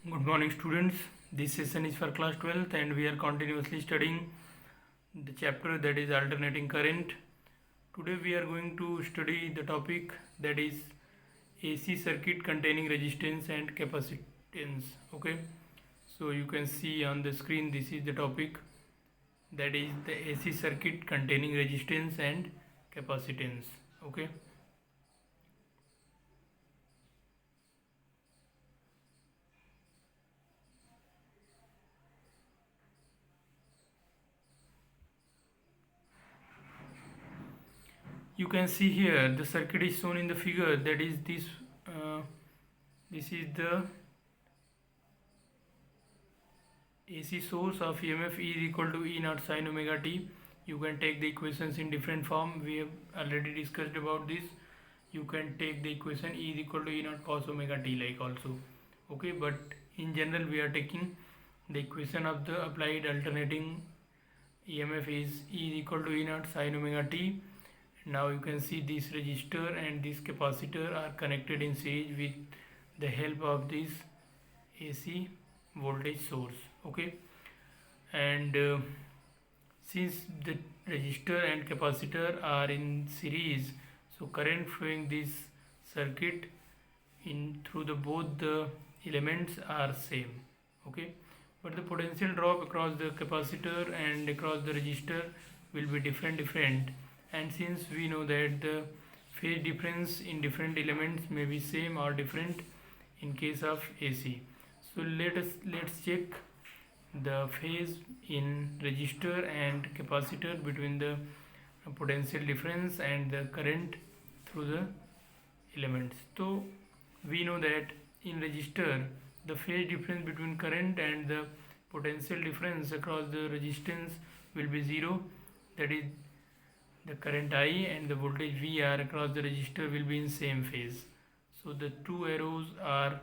Good morning, students. This session is for class 12th, and we are continuously studying the chapter that is alternating current. Today, we are going to study the topic that is AC circuit containing resistance and capacitance. Okay, so you can see on the screen, this is the topic that is the AC circuit containing resistance and capacitance. Okay. You can see here the circuit is shown in the figure, that is this is the AC source of EMF E is equal to E naught sin omega t. You can take the equations in different form. We have already discussed about this. You can take the equation E is equal to E naught cos omega t like also. Okay, but in general we are taking the equation of the applied alternating EMF is E is equal to E naught sin omega t. Now you can see this resistor and this capacitor are connected in series with the help of this AC voltage source. Okay, and since the resistor and capacitor are in series, so current flowing this circuit in through the both the elements are same. Okay, but the potential drop across the capacitor and across the resistor will be different, and since we know that the phase difference in different elements may be same or different in case of AC. So let's check the phase in resistor and capacitor between the potential difference and the current through the elements. So we know that in resistor the phase difference between current and the potential difference across the resistance will be 0, that is the current I and the voltage VR across the resistor will be in same phase. So the two arrows are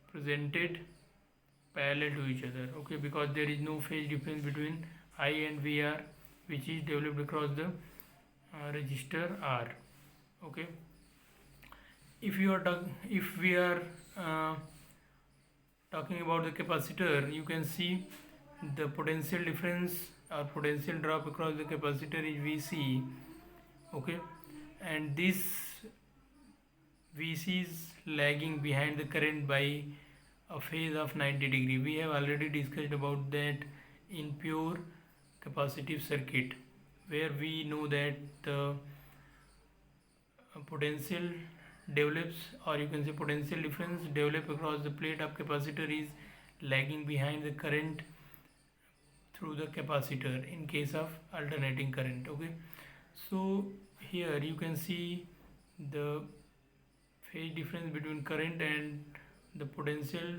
presented parallel to each other. Okay, because there is no phase difference between I and VR which is developed across the resistor R. Okay, if we are uh, talking about the capacitor, you can see the potential difference or potential drop across the capacitor is VC. Okay, and this VC is lagging behind the current by a phase of 90 degree. We have already discussed about that in pure capacitive circuit, where we know that the potential develops, or you can say potential difference develop across the plate of capacitor is lagging behind the current through the capacitor in case of alternating current. Okay, so here you can see the phase difference between current and the potential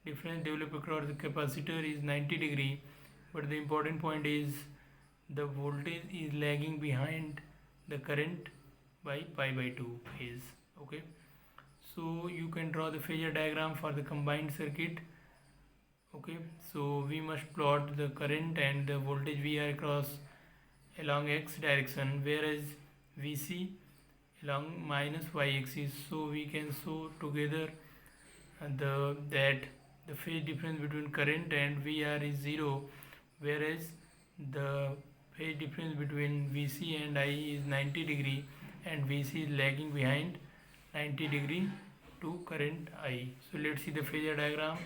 difference developed across the capacitor is 90 degree, but the important point is the voltage is lagging behind the current by pi by 2 phase. Okay, so you can draw the phasor diagram for the combined circuit. Okay, so we must plot the current and the voltage VR across along x direction, whereas VC along minus y axis. So we can show together that the phase difference between current and VR is 0, whereas the phase difference between VC and I is 90 degree, and VC is lagging behind 90 degree to current I. So let's see the phasor diagram.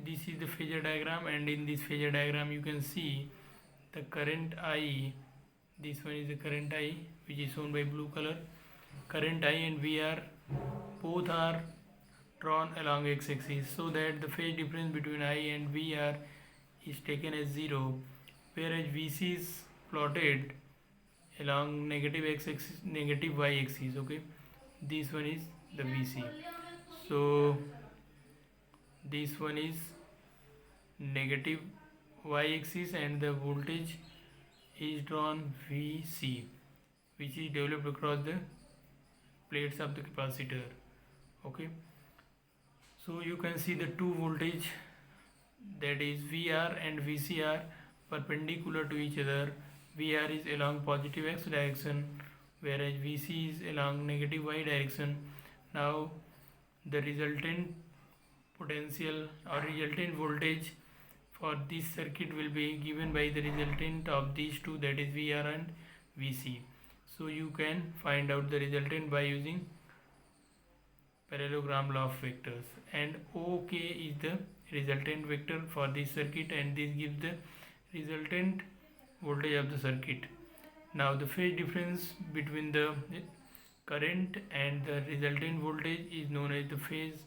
This is the phasor diagram, and in this phasor diagram you can see the current I. This one is the current I, which is shown by blue color. Current I and VR both are drawn along x-axis, so that the phase difference between I and VR is taken as 0, whereas VC is plotted along negative x-axis, negative y-axis. Okay, this one is the VC. So this one is negative y-axis, and the voltage is drawn VC, which is developed across the plates of the capacitor. Okay, so you can see the two voltage, that is VR and VC, are perpendicular to each other. VR is along positive x direction, whereas VC is along negative y direction. Now the resultant potential or resultant voltage for this circuit will be given by the resultant of these two, that is VR and VC. So you can find out the resultant by using parallelogram law of vectors, and OK is the resultant vector for this circuit, and this gives the resultant voltage of the circuit. Now the phase difference between the current and the resultant voltage is known as the phase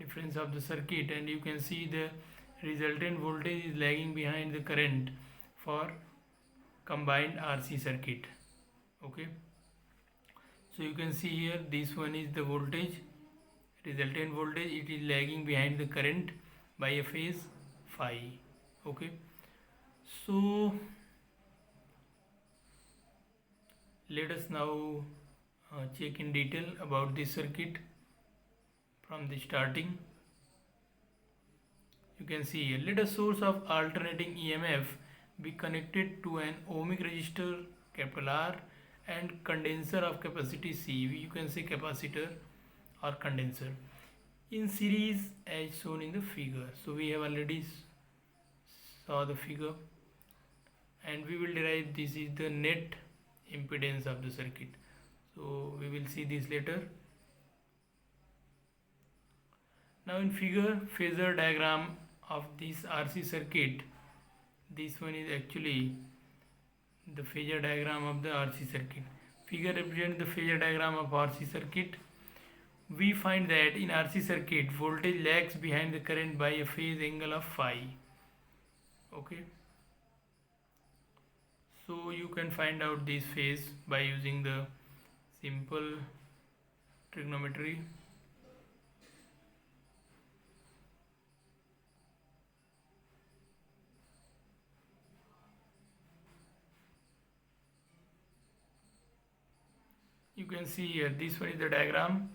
difference of the circuit, and you can see the resultant voltage is lagging behind the current for combined RC circuit. Okay, so you can see here this one is the voltage, resultant voltage, it is lagging behind the current by a phase phi. Okay, so let us now check in detail about this circuit from the starting. You can see here, let a source of alternating EMF be connected to an ohmic resistor capital R and condenser of capacity C. You can say capacitor or condenser in series as shown in the figure. So we have already saw the figure, and we will derive this is the net impedance of the circuit. So we will see this later. Now in figure, phasor diagram of this RC circuit, this one is actually the phasor diagram of the RC circuit. Figure represents the phasor diagram of RC circuit. We find that in RC circuit, voltage lags behind the current by a phase angle of phi. Okay, so you can find out this phase by using the simple trigonometry. You can see here, this one is the diagram,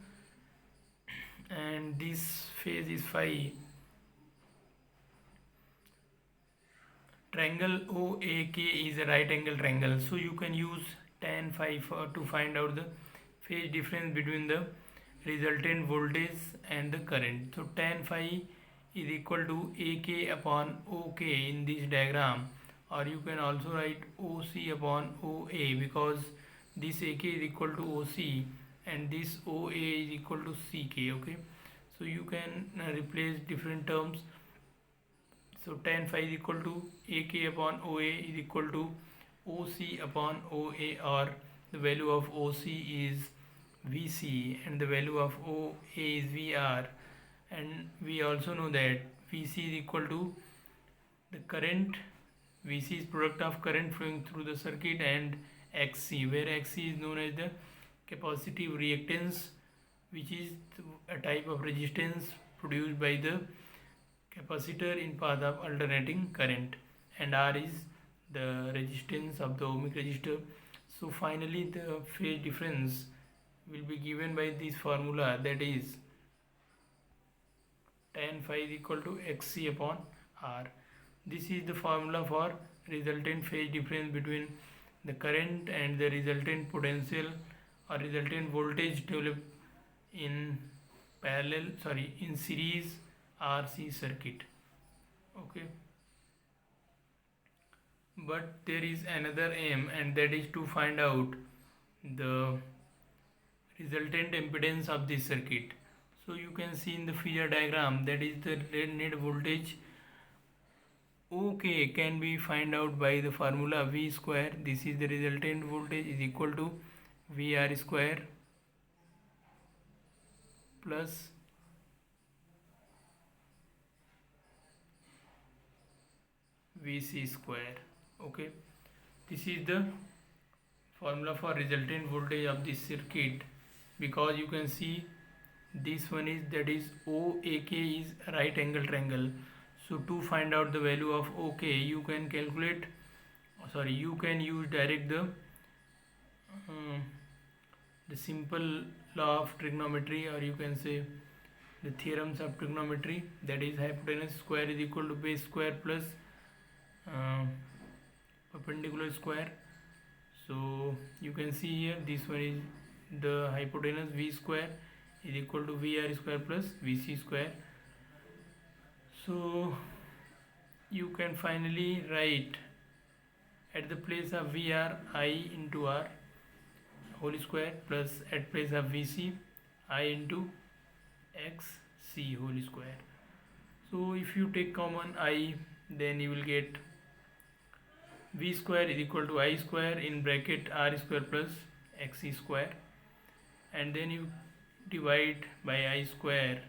and this phase is phi. Triangle OAK is a right angle triangle, so you can use tan phi to find out the phase difference between the resultant voltage and the current. So tan phi is equal to AK upon OK in this diagram, or you can also write OC upon OA, because this AK is equal to OC and this OA is equal to CK. Okay, so you can replace different terms. So tan phi is equal to AK upon OA is equal to OC upon OA, or the value of OC is VC and the value of OA is VR, and we also know that VC is equal to the current. VC is product of current flowing through the circuit, and XC, where XC is known as the capacitive reactance, which is a type of resistance produced by the capacitor in path of alternating current, and R is the resistance of the ohmic resistor. So finally the phase difference will be given by this formula, that is tan phi is equal to XC upon R. This is the formula for resultant phase difference between the current and the resultant potential or resultant voltage developed in in series RC circuit. Okay, but there is another aim, and that is to find out the resultant impedance of this circuit. So you can see in the figure diagram, that is the net voltage OK can be find out by the formula V square. This is the resultant voltage is equal to VR square plus VC square. Okay, this is the formula for resultant voltage of this circuit, because you can see this one is, that is OAK is right angle triangle. So to find out the value of OK, you can calculate, you can use direct the simple law of trigonometry, or you can say the theorems of trigonometry, that is hypotenuse square is equal to base square plus perpendicular square. So you can see here, this one is the hypotenuse V square is equal to VR square plus VC square. So you can finally write at the place of VR I into R whole square plus at place of VC I into XC whole square. So if you take common I, then you will get V square is equal to I square in bracket R square plus XC square, and then you divide by I square,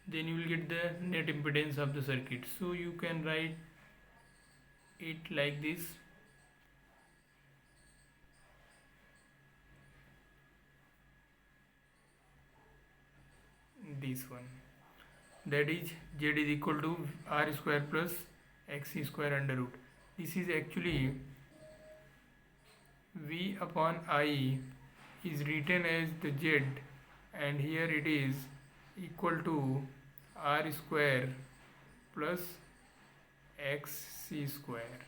then you will get the net impedance of the circuit. So you can write it like this. This one, that is Z is equal to R square plus XC square under root. This is actually V upon I is written as the Z, and here it is equal to R square plus XC square.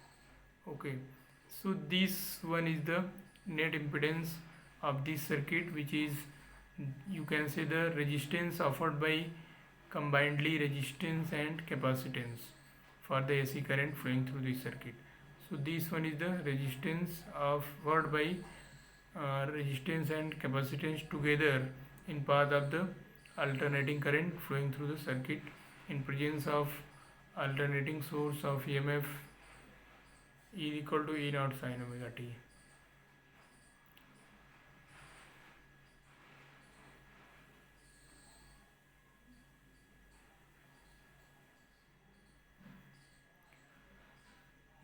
Okay, so this one is the net impedance of this circuit, which is, you can say, the resistance offered by combinedly resistance and capacitance for the AC current flowing through this circuit. So this one is the resistance offered by resistance and capacitance together in path of the alternating current flowing through the circuit in presence of alternating source of EMF is equal to E naught sin omega t.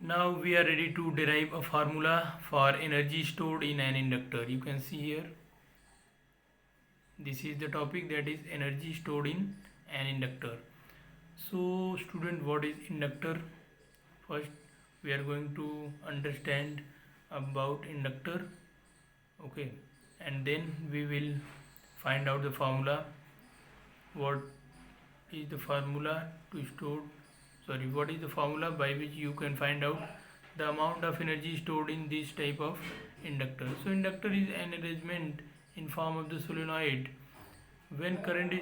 Now we are ready to derive a formula for energy stored in an inductor. You can see here, this is the topic, that is energy stored in an inductor. So student, what is inductor? First we are going to understand about inductor, okay, and then we will find out the formula. What is the formula to store, sorry, what is the formula by which you can find out the amount of energy stored in this type of inductor? So inductor is an arrangement in form of the solenoid. When current is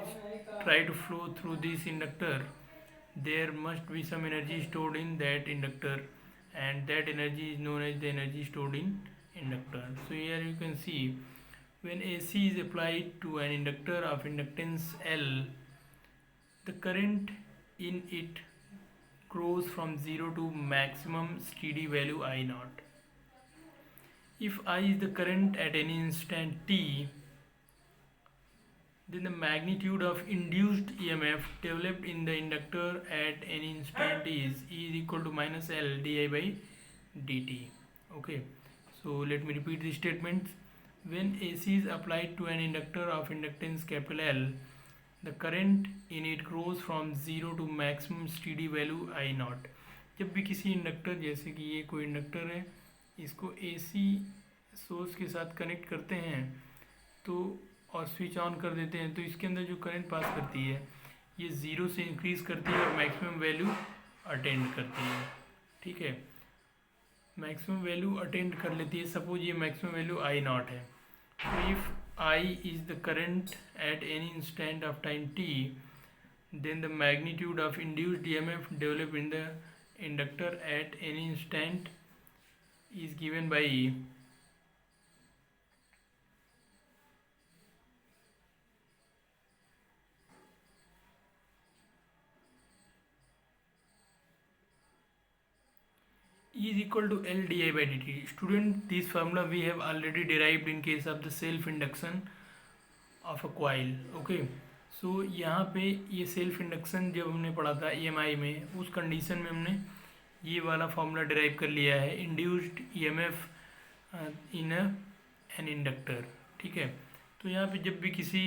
try to flow through this inductor, there must be some energy stored in that inductor, and that energy is known as the energy stored in inductor. So here you can see, when AC is applied to an inductor of inductance L, the current in it grows from 0 to maximum steady value I naught. If I is the current at any instant t, then the magnitude of induced EMF developed in the inductor at any instant is E is equal to minus L di by dt. Okay, so let me repeat the statements. When AC is applied to an inductor of inductance capital L, the current in it grows from 0 to maximum steady value I naught. जब भी किसी inductor, जैसे कि ये कोई inductor है, इसको AC source के साथ कनेक्ट करते हैं तो और स्विच ऑन कर देते हैं, तो इसके अंदर जो करंट पास करती है ये 0 से इंक्रीज़ करती है और मैक्सिमम वैल्यू अटेंड करती है. ठीक है, मैक्सिमम वैल्यू अटेंड कर लेती है. सपोज ये मैक्सिमम वैल्यू आई नॉट है. तो if I is the current at any instant of time t, then the magnitude of induced EMF developed in the inductor at any instant is given by E is equal to L di by dt. Student, this formula we have already derived in case of the self induction of a coil. Okay, so यहाँ पे ये self induction जब हमने पढ़ा था EMI में, उस condition में हमने ये वाला फॉर्मूला डिराइव कर लिया है, induced EMF in an inductor. ठीक है, तो यहाँ पे जब भी किसी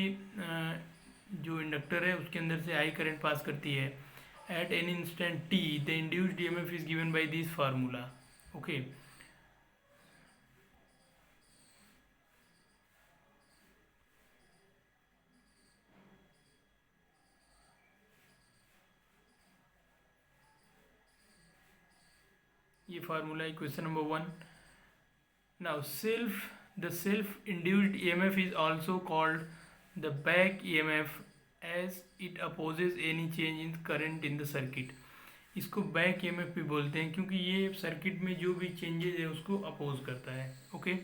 जो इंडक्टर है उसके अंदर से आई करंट पास करती है at any instant t, the induced EMF is given by this formula. Okay, ये फार्मूला है question number 1. Now the self induced EMF is also called the back EMF as it opposes any change in current in the circuit. इसको back EMF भी बोलते हैं क्योंकि ये circuit में जो भी चेंजेस है उसको अपोज करता है. Okay.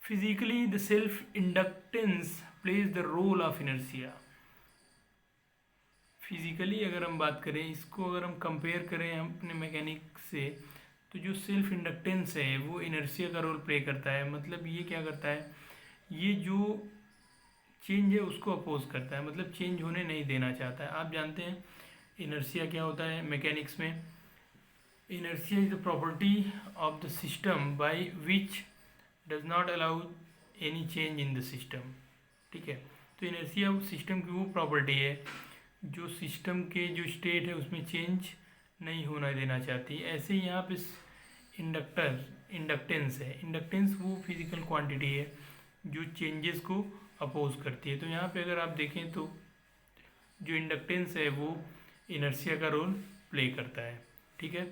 Physically the self inductance plays the role of inertia. Physically अगर हम बात करें, इसको अगर हम कंपेयर करें अपने मैकेनिक्स से, तो जो सेल्फ इंडक्टेंस है वो इनर्शिया का रोल प्ले करता है. मतलब ये क्या करता है, ये जो चेंज है उसको अपोज करता है, मतलब चेंज होने नहीं देना चाहता है. आप जानते हैं इनर्शिया क्या होता है मैकेनिक्स में. Inertia is the property of the system by which does not allow any change in the system. ठीक है. तो इनर्शिया सिस्टम की वो प्रॉपर्टी है जो सिस्टम के जो स्टेट है उसमें चेंज नहीं होना देना चाहती. ऐसे ही यहाँ पे इंडक्टेंस है. इंडक्टेंस वो फिजिकल क्वांटिटी है जो चेंजेस को अपोज करती है. तो यहाँ पे अगर आप देखें तो जो इंडक्टेंस है वो इनर्शिया का रोल प्ले करता है. ठीक है.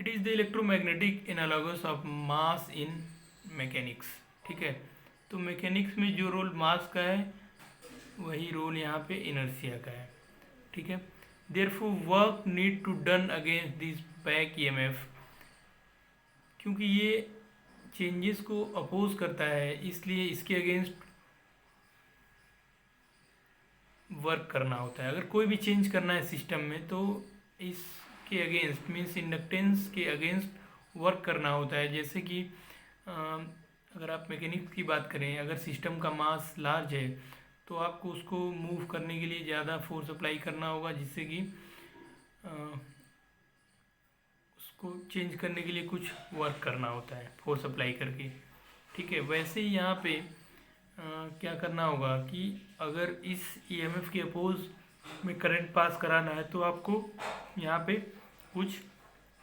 It is the electromagnetic analogous of mass in mechanics. ठीक है. तो मैकेनिक्स में जो रोल मास का है वही रोल यहाँ पे इनर्शिया का है. ठीक है. Therefore work need to done against this back EMF. क्योंकि ये चेंजेस को अपोज करता है इसलिए इसके अगेंस्ट वर्क करना होता है. अगर कोई भी चेंज करना है सिस्टम में तो इसके अगेंस्ट मीन्स इंडक्टेंस के अगेंस्ट वर्क करना होता है. जैसे कि अगर आप मैकेनिक्स की बात करें, अगर सिस्टम का मास लार्ज है तो आपको उसको मूव करने के लिए ज़्यादा फोर्स अप्लाई करना होगा, जिससे कि उसको चेंज करने के लिए कुछ वर्क करना होता है फोर्स अप्लाई करके. ठीक है. वैसे ही यहाँ पे क्या करना होगा कि अगर इस EMF के अपोज में करंट पास कराना है तो आपको यहाँ पे कुछ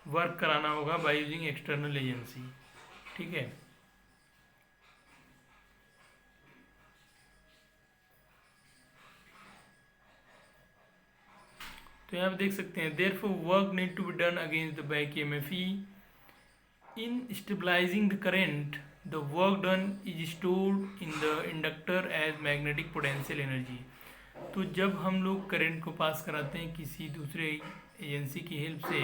वर्क कराना होगा बाय यूजिंग एक्सटर्नल एजेंसी. ठीक है. तो यहाँ पे देख सकते हैं therefore work need to be done against the back EMF. In stabilising the current the work done is stored in the inductor as magnetic potential energy. तो जब हम लोग करंट को पास कराते हैं किसी दूसरे एजेंसी की हेल्प से,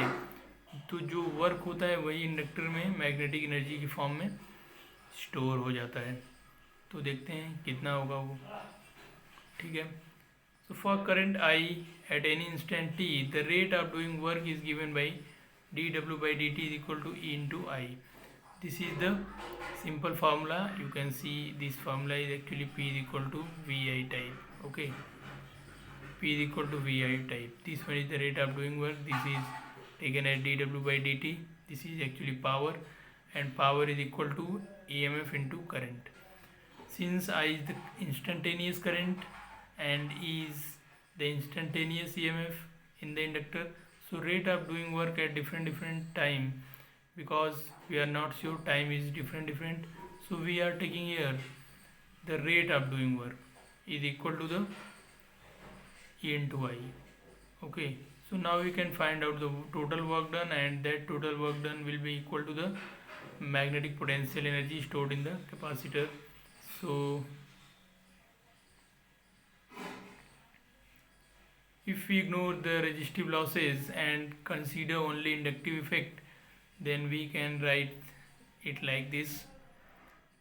तो जो वर्क होता है वही इंडक्टर में मैग्नेटिक एनर्जी की फॉर्म में स्टोर हो जाता है. तो देखते हैं कितना होगा वो. ठीक है. So for current I at any instant t, the rate of doing work is given by dW by dt is equal to E into I. This is the simple formula. You can see this formula is actually P is equal to VI type. Okay. P is equal to VI type. This one is the rate of doing work. This is taken as dW by dt. This is actually power, and power is equal to EMF into current. Since I is the instantaneous current and E is the instantaneous EMF in the inductor, so rate of doing work at different time, because we are not sure time is different, so we are taking here the rate of doing work is equal to the E into I. Okay, so now we can find out the total work done, and that total work done will be equal to the magnetic potential energy stored in the capacitor. So if we ignore the resistive losses and consider only inductive effect, then we can write it like this: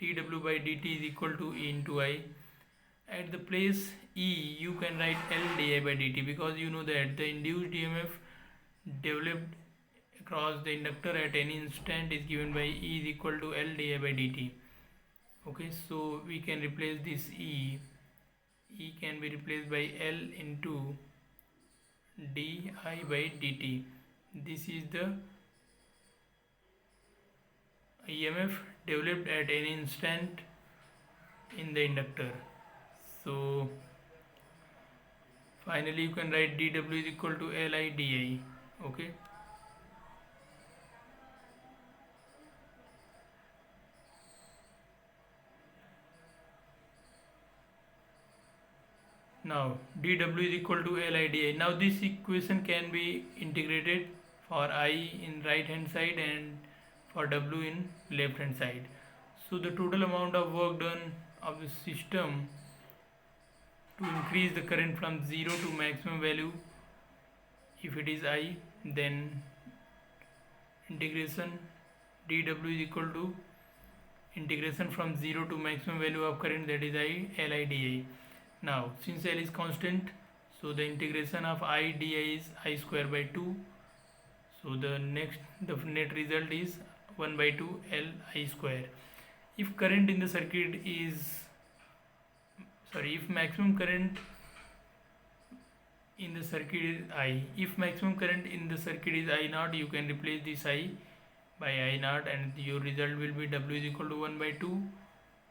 dW by dt is equal to E into I. At the place E, you can write L di by dt, because you know that the induced EMF developed across the inductor at any instant is given by E is equal to L di by dt. Okay, so we can replace this E. E can be replaced by L into di by dt. This is the EMF developed at any instant in the inductor. So finally you can write dW is equal to Li di. Okay. Now dW is equal to Li di. Now this equation can be integrated for I in right hand side and for W in left hand side. So the total amount of work done of the system to increase the current from 0 to maximum value. If it is I, then integration dw is equal to integration from 0 to maximum value of current, that is I Li di. Now since L is constant, so the integration of I di is I square by 2. So the net result is 1 by 2 Li square. If current in the circuit is if maximum current in the circuit is I, if maximum current in the circuit is I naught, you can replace this I by I naught and your result will be W is equal to 1 by 2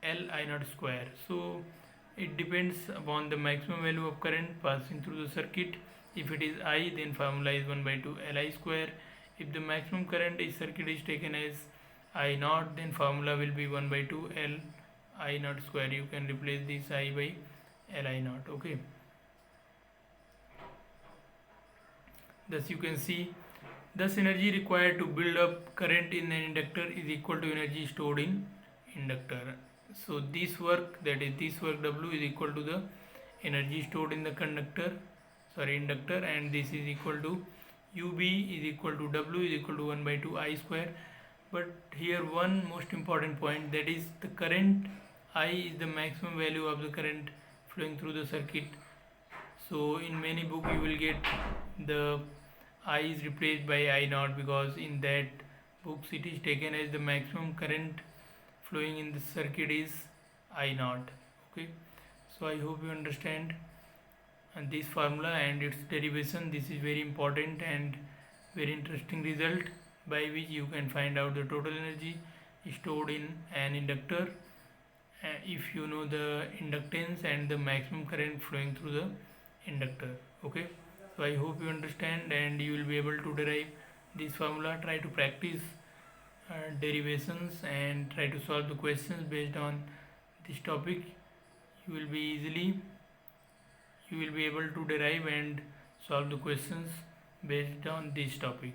L I naught square. So it depends upon the maximum value of current passing through the circuit. If it is I, then formula is 1 by 2 Li square. If the maximum current is circuit is taken as I naught, then formula will be 1 by 2 L I naught square. You can replace this I by Li naught. Okay. Thus you can see, thus energy required to build up current in an inductor is equal to energy stored in inductor. So this work, that is this work W, is equal to the energy stored in the inductor, and this is equal to UB is equal to W is equal to 1 by 2 I square. But here one most important point, that is the current I is the maximum value of the current flowing through the circuit. So in many books you will get the I is replaced by I naught, because in that books it is taken as the maximum current flowing in the circuit is I naught. Okay, so I hope you understand this formula and its derivation. This is very important and very interesting result, by which you can find out the total energy stored in an inductor if you know the inductance and the maximum current flowing through the inductor. Okay, so I hope you understand and you will be able to derive this formula. Try to practice derivations and try to solve the questions based on this topic. You will be able to derive and solve the questions based on this topic.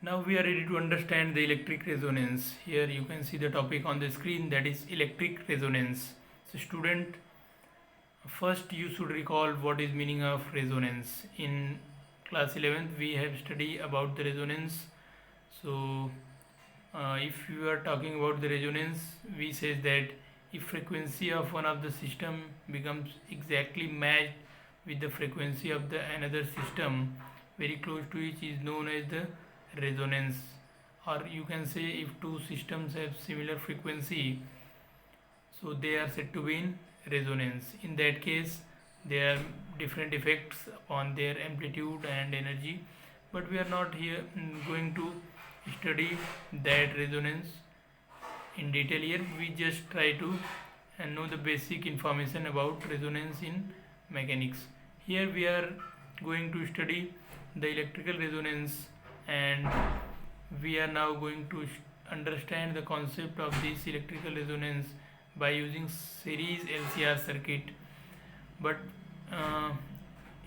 Now we are ready to understand the electric resonance. Here you can see the topic on the screen, that is electric resonance. So student, first you should recall what is meaning of resonance. In class 11th we have studied about the resonance. So if you are talking about the resonance, we say that if frequency of one of the system becomes exactly matched with the frequency of the another system very close to each, is known as the resonance. Or you can say if two systems have similar frequency, so they are said to be in resonance. In that case there are different effects upon their amplitude and energy, but we are not here going to study that resonance in detail here. We just try to know the basic information about resonance in mechanics. Here we are going to study the electrical resonance, and we are now going to understand the concept of this electrical resonance by using series LCR circuit. But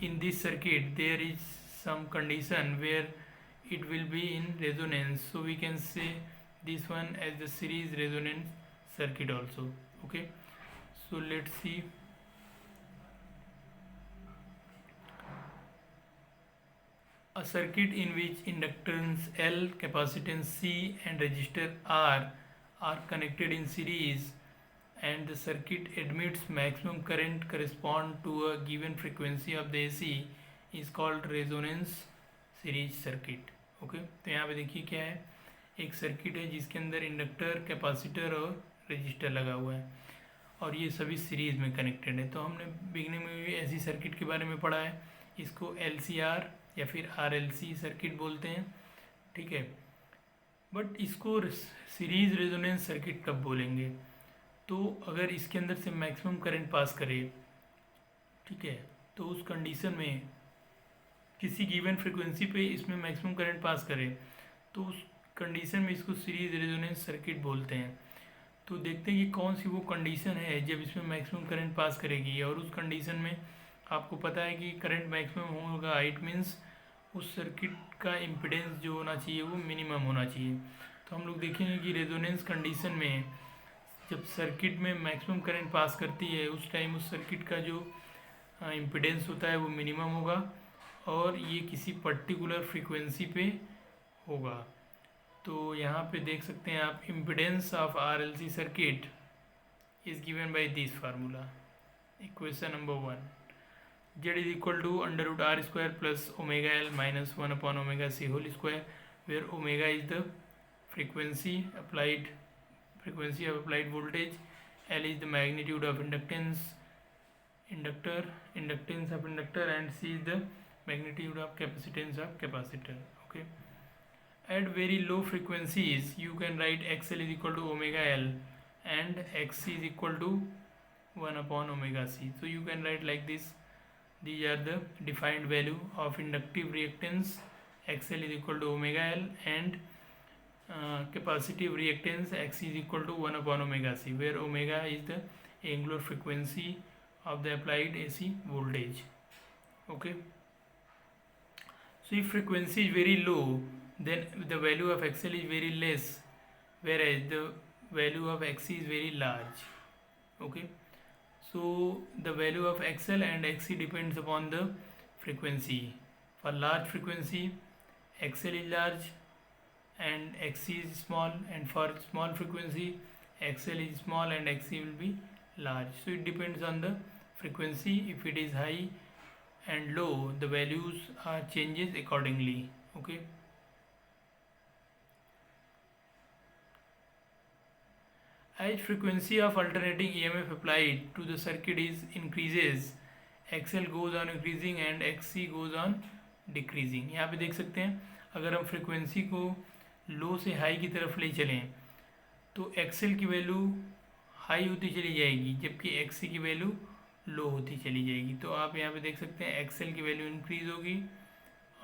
in this circuit there is some condition where it will be in resonance, so we can say this one as the series resonance circuit also. Okay, so let's see. A circuit in which inductance L, capacitance C and resistor R are connected in series and the circuit admits maximum current correspond to a given frequency of the AC is called resonance series circuit. Okay, तो यहाँ पे देखिए क्या है, एक circuit है जिसके अंदर इंडक्टर, कैपेसिटर और रजिस्टर लगा हुआ है और ये सभी सीरीज़ में कनेक्टेड है. तो हमने बिगनिंग में भी ऐसी सर्किट के बारे में पढ़ा है, इसको LCR या फिर RLC सर्किट बोलते हैं. ठीक है, बट इसको सीरीज़ रेजोनेंस सर्किट कब बोलेंगे, तो अगर इसके अंदर से मैक्सिमम करंट पास करे, ठीक है, तो उस कंडीशन में किसी गिवन फ्रिक्वेंसी पे इसमें मैक्सिमम करंट पास करे, तो उस कंडीशन में इसको सीरीज रेजोनेंस सर्किट बोलते हैं। तो देखते हैं कि कौन सी वो कंडीशन है जब इसमें मैक्सिमम करंट पास करेगी, और उस कंडीशन में आपको पता है कि करंट मैक्सिमम होगा, इट मीन्स उस सर्किट का इम्पिडेंस जो होना चाहिए वो मिनिमम होना चाहिए। तो हम लोग देखेंगे कि रेजोनेंस कंडीशन में जब सर्किट में मैक्सिमम करंट पास करती है उस टाइम उस सर्किट का जो इम्पिडेंस होता है वो मिनिमम होगा, और ये किसी पर्टिकुलर फ्रीक्वेंसी पे होगा। तो यहाँ पे देख सकते हैं आप, impedance of RLC circuit is given by this formula, equation number 1, Z is equal to under root R square plus omega L minus 1 upon omega C whole square, where omega is the frequency of applied voltage, L is the magnitude of inductance of inductor, and C is the magnitude of capacitance of capacitor. Okay, at very low frequencies you can write XL is equal to omega L and XC is equal to 1 upon omega C. So you can write like this. These are the defined value of inductive reactance. XL is equal to omega L, and capacitive reactance Xc is equal to 1 upon omega C, where omega is the angular frequency of the applied AC voltage. Okay. So if frequency is very low, then the value of XL is very less, whereas the value of Xc is very large. Okay. So the value of XL and Xc depends upon the frequency. For large frequency, XL is large and Xc is small, and for small frequency, XL is small and Xc will be large. So it depends on the frequency. If it is high and low, the values are changes accordingly. Okay. As frequency of alternating EMF applied to the circuit is increases, XL goes on increasing and XC goes on decreasing. यहाँ पे देख सकते हैं, अगर हम frequency को लो से high की तरफ ले चलें तो XL की वैल्यू हाई होती चली जाएगी, जबकि XC की वैल्यू लो होती चली जाएगी। तो आप यहाँ पे देख सकते हैं XL की वैल्यू इंक्रीज़ होगी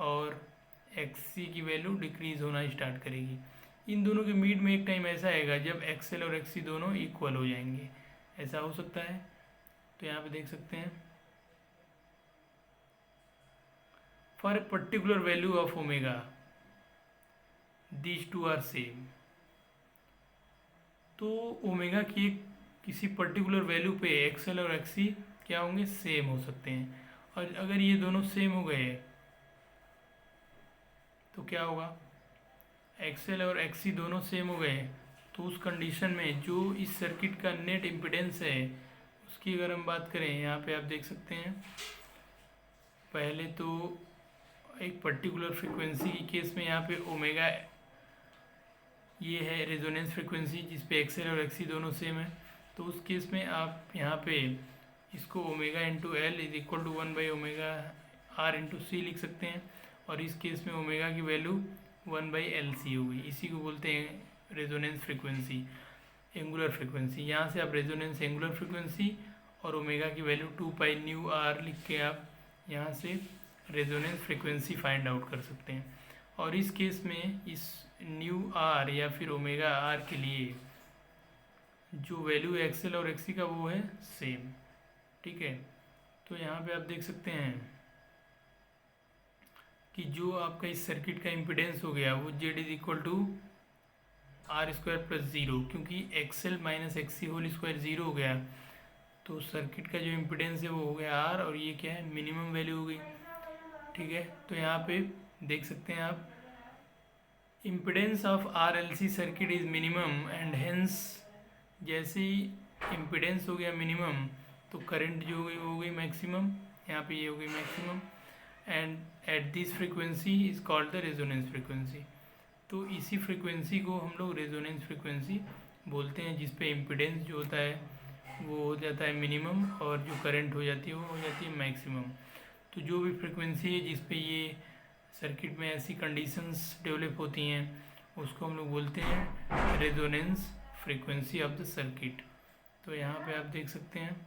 और XC की वैल्यू डिक्रीज़ होना स्टार्ट करेगी। इन दोनों के मीड में एक टाइम ऐसा आएगा जब XL और XC दोनों इक्वल हो जाएंगे, ऐसा हो सकता है। तो यहाँ पे देख सकते हैं, for a particular value of omega these two are same. तो ओमेगा की किसी पर्टिकुलर वैल्यू पे XL और XC क्या होंगे, सेम हो सकते हैं। और अगर ये दोनों सेम हो गए तो क्या होगा, XL और XC दोनों सेम हो गए, तो उस कंडीशन में जो इस सर्किट का नेट इम्पिडेंस है उसकी अगर हम बात करें, यहाँ पे आप देख सकते हैं, पहले तो एक पर्टिकुलर फ्रीक्वेंसी की केस में यहाँ पे ओमेगा ये है रेजोनेंस फ्रीक्वेंसी जिस पे XL और XC दोनों सेम है। तो उस केस में आप यहाँ पे इसको omega into L is equal to 1 by omega R into C लिख सकते हैं, और इस केस में ओमेगा की वैल्यू 1 बाई LC होगी। इसी को बोलते हैं रेजोनेंस फ्रीक्वेंसी, एंगुलर फ्रीक्वेंसी। यहाँ से आप रेजोनेंस एंगुलर फ्रीक्वेंसी और ओमेगा की वैल्यू 2 पाई न्यू R लिख के आप यहाँ से रेजोनेंस फ्रीक्वेंसी फाइंड आउट कर सकते हैं। और इस केस में इस न्यू R या फिर ओमेगा R के लिए जो वैल्यू XL और XC का वो है सेम, ठीक है। तो यहाँ पे आप देख सकते हैं कि जो आपका इस सर्किट का इम्पिडेंस हो गया वो Z is equal to R square plus 0, क्योंकि XL minus XC whole square 0 हो गया, तो सर्किट का जो इम्पिडेंस है वो हो गया R, और ये क्या है, मिनिमम वैल्यू हो गई, ठीक है। तो यहाँ पे देख सकते हैं आप, impedance of RLC circuit is minimum and hence, जैसे ही इम्पिडेंस हो गया मिनिमम तो करंट जो हो गई मैक्सिमम, यहाँ पे ये हो गई maximum, and at this frequency is called the resonance frequency. तो इसी फ्रीक्वेंसी को हम लोग रेजोनेंस फ्रीक्वेंसी बोलते हैं, जिस पे इम्पिडेंस जो होता है वो हो जाता है मिनिमम और जो करंट हो जाती है वो हो जाती है मैक्सिमम। तो जो भी फ्रीक्वेंसी है जिस पे ये सर्किट में ऐसी कंडीशंस डेवलप होती हैं उसको हम लोग बोलते हैं resonance frequency of the circuit. तो यहाँ पे आप देख सकते हैं,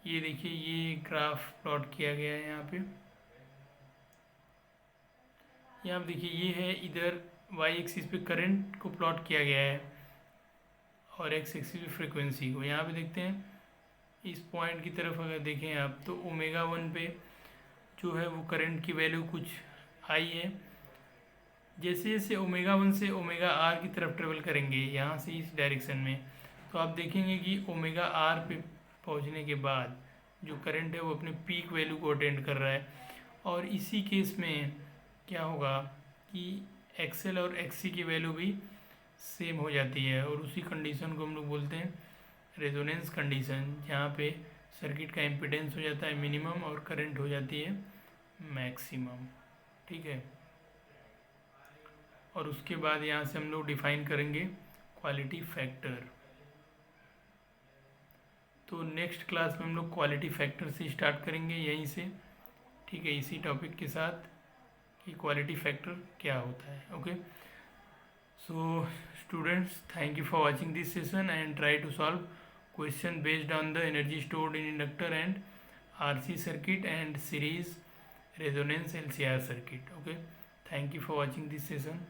ये देखिए ये ग्राफ प्लॉट किया गया है यहाँ पे। यहाँ आप देखिए ये है, इधर वाई एक्सिस पे करंट को प्लॉट किया गया है और एक्स एक्सिस पे फ्रिक्वेंसी को। यहाँ पे देखते हैं इस पॉइंट की तरफ अगर देखें आप तो ओमेगा 1 पे जो है वो करंट की वैल्यू कुछ आई है। जैसे जैसे ओमेगा 1 से ओमेगा आर की तरफ ट्रेवल करेंगे यहाँ से इस डायरेक्शन में, तो आप देखेंगे कि ओमेगा आर पे पहुँचने के बाद जो करंट है वो अपने पीक वैल्यू को अटेंड कर रहा है। और इसी केस में क्या होगा कि एक्सएल और एक्ससी की वैल्यू भी सेम हो जाती है, और उसी कंडीशन को हम लोग बोलते हैं रेजोनेंस कंडीशन, जहाँ पे सर्किट का इम्पिडेंस हो जाता है मिनिमम और करंट हो जाती है मैक्सिमम। ठीक है, और उसके बाद यहाँ से हम लोग डिफाइन करेंगे क्वालिटी फैक्टर। तो नेक्स्ट क्लास में हम लोग क्वालिटी फैक्टर से स्टार्ट करेंगे यहीं से। ठीक है, इसी टॉपिक के साथ कि क्वालिटी फैक्टर क्या होता है। Okay, so students, thank you for watching this session and try to solve question based on the energy stored in inductor and RC circuit and series resonance LCR circuit. Okay, thank you for watching this session.